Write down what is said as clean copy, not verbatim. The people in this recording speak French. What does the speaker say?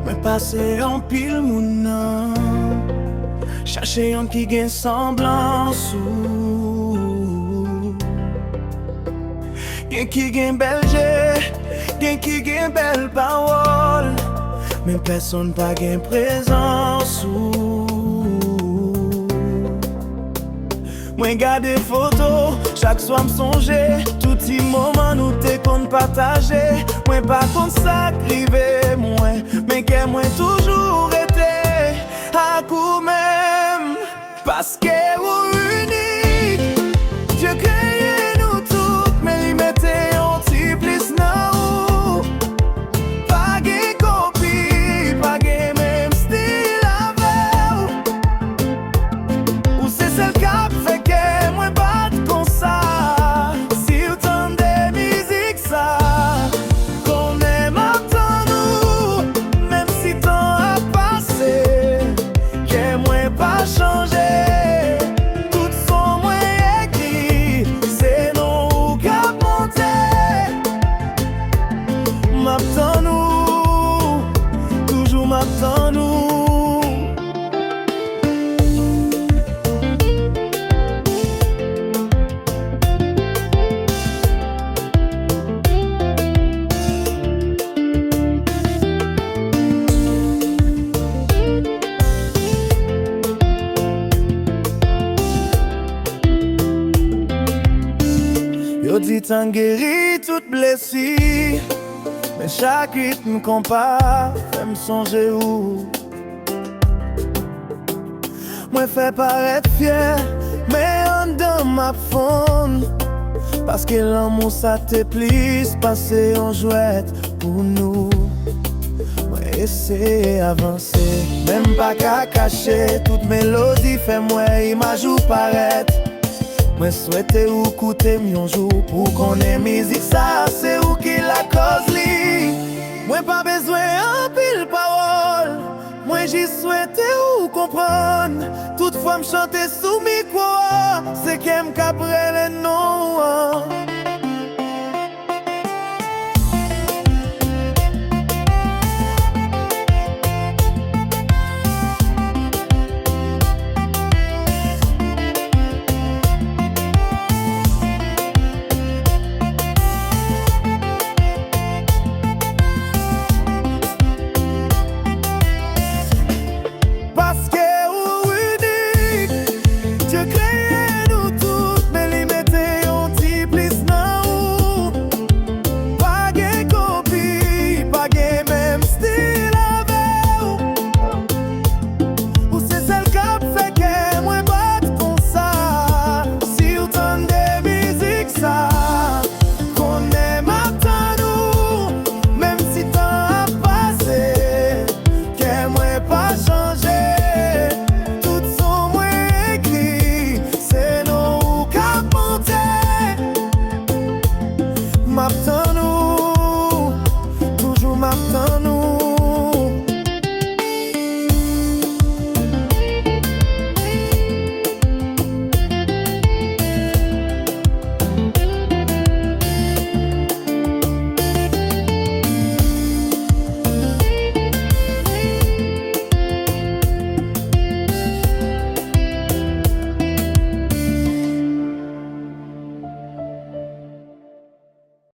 Mwen pase en pile moun nan, cherche yon qui gen semblance ou gen qui gen bel jeu, gen qui gen belle parole, mais personne pas gen présence ou Mwen gade photo, chaque soir m'songe, touti moment nous te kon partager. Mwen pas kon sa krive mwen, mais que mwen toujours été à coup même. Parce que ou unique, Dieu créé nous toutes, mais il mettait un petit plis nan ou. Pas gen copie, pas gen même style avec ou c'est celle qui fait que moi bat comme ça. Si vous tendez musique ça, qu'on aime attend nous, même si temps a passé, que moi pas changé. Tout son moi écrit, c'est nous qui a monté. M'attend nous, toujours m'attend nous. Yo dit t'en guéri toute blessure, mais chaque rythme qu'on part fait me songer où. Moi fait paraître fier, mais en dedans ma faune. Parce que l'amour ça te plus passer en jouette pour nous. Moi essayer avancer, même pas qu'à cacher. Toute mélodie fait moi image ou paraître. Moi souhaite ou écouter un jour pour qu'on ait musique ça, c'est ou qui la cause li. Moi pas besoin en pile parole, moi j'y souhaite ou comprendre. Toutefois me chanter sous micro, c'est qu'elle me capre les noms.